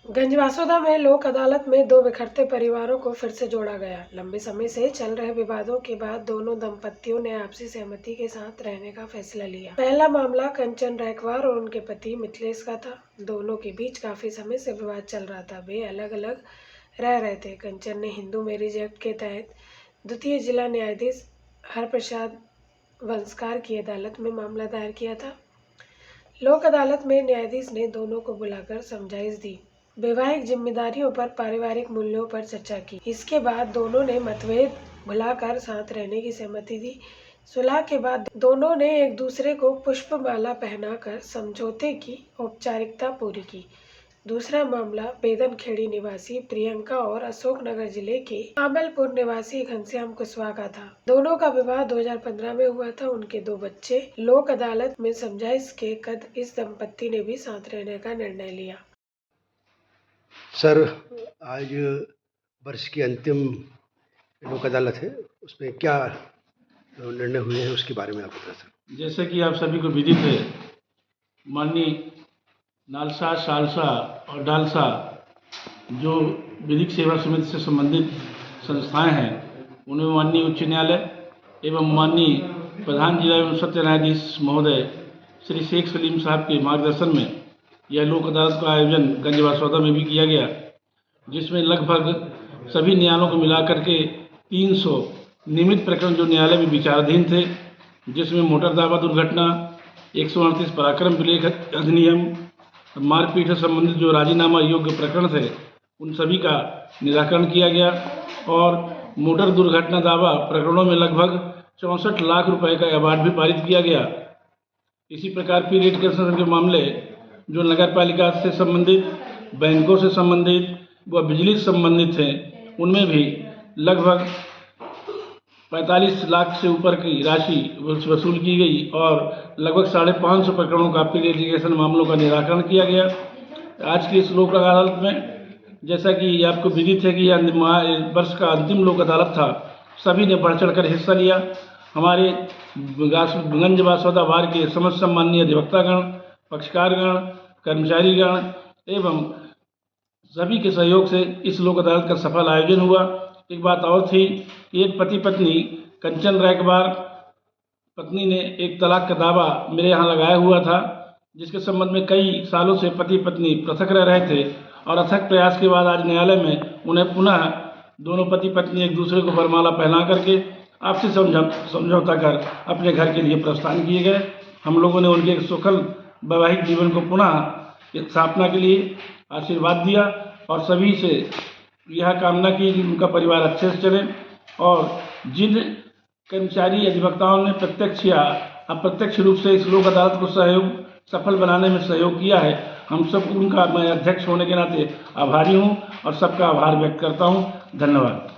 गंजवासौदा में लोक अदालत में दो बिखरते परिवारों को फिर से जोड़ा गया। लंबे समय से चल रहे विवादों के बाद दोनों दंपतियों ने आपसी सहमति के साथ रहने का फैसला लिया। पहला मामला कंचन रैकवार और उनके पति मिथिलेश का था। दोनों के बीच काफी समय से विवाद चल रहा था। वे अलग अलग रह रहे थे। कंचन ने हिंदू मैरिज एक्ट के तहत द्वितीय जिला न्यायाधीश हरप्रसाद वंशकार की अदालत में मामला दायर किया था। लोक अदालत में न्यायाधीश ने दोनों को बुलाकर समझाइश दी, वैवाहिक जिम्मेदारियों पर, पारिवारिक मूल्यों पर चर्चा की। इसके बाद दोनों ने मतभेद भुलाकर साथ रहने की सहमति दी। सुलह के बाद दोनों ने एक दूसरे को पुष्पमाला पहनाकर समझौते की औपचारिकता पूरी की। दूसरा मामला बेदनखेड़ी निवासी प्रियंका और अशोकनगर जिले के आमलपुर निवासी घनश्याम कुशवाहा का था। दोनों का विवाह 2015 में हुआ था। उनके दो बच्चे। लोक अदालत में समझाइश के बाद इस दंपत्ति ने भी साथ रहने का निर्णय लिया। सर, आज वर्ष की अंतिम लोक अदालत है, उसमें क्या निर्णय हुए हैं उसके बारे में आप बता सकते। जैसे कि आप सभी को विदित है, माननीय नालसा, सालसा और डालसा जो विधिक सेवा समिति से संबंधित संस्थाएं हैं, उनमें माननीय उच्च न्यायालय एवं माननीय प्रधान जिला एवं सत्र न्यायाधीश महोदय श्री शेख सलीम साहब के मार्गदर्शन में यह लोक अदालत का आयोजन गंजवासौदा में भी किया गया, जिसमें लगभग सभी न्यायालयों को मिलाकर के 300 नियमित प्रकरण जो न्यायालय में विचाराधीन थे, जिसमें मोटर दावा दुर्घटना, 138 पराक्रम विलेख अधिनियम, मारपीट से संबंधित जो राजीनामा योग्य प्रकरण थे, उन सभी का निराकरण किया गया और मोटर दुर्घटना दावा प्रकरणों में लगभग 64 लाख रुपए का अवार्ड भी पारित किया गया। इसी प्रकार पी लिटिगेशन के मामले जो नगर पालिका से संबंधित, बैंकों से संबंधित व बिजली से संबंधित हैं, उनमें भी लगभग 45 लाख से ऊपर की राशि वसूल की गई और लगभग 550 प्रकरणों का प्री लिटिगेशन मामलों का निराकरण किया गया। आज की इस लोक अदालत में जैसा कि आपको विदित है कि यह वर्ष का अंतिम लोक अदालत था, सभी ने बढ़ चढ़ कर हिस्सा लिया। हमारे गंजवासौदा वार्ड के समस्त सम्माननीय अधिवक्तागण, पक्षकारगण, कर्मचारीगण एवं सभी के सहयोग से इस लोक अदालत का सफल आयोजन हुआ। एक बात और थी कि एक पति पत्नी कंचन रैकवार पत्नी ने एक तलाक का दावा मेरे यहाँ लगाया हुआ था, जिसके संबंध में कई सालों से पति पत्नी पृथक रह रहे थे और अथक प्रयास के बाद आज न्यायालय में उन्हें पुनः दोनों पति पत्नी एक दूसरे को वरमाला पहना करके आपसी समझौता कर अपने घर के लिए प्रस्थान किए गए। हम लोगों ने उनके सुखल वैवाहिक जीवन को पुनः स्थापना के लिए आशीर्वाद दिया और सभी से यह कामना की कि उनका परिवार अच्छे से चले। और जिन कर्मचारी अधिवक्ताओं ने प्रत्यक्ष या अप्रत्यक्ष रूप से इस लोक अदालत को सफल बनाने में सहयोग किया है, हम सब उनका मैं अध्यक्ष होने के नाते आभारी हूँ और सबका आभार व्यक्त करता हूँ। धन्यवाद।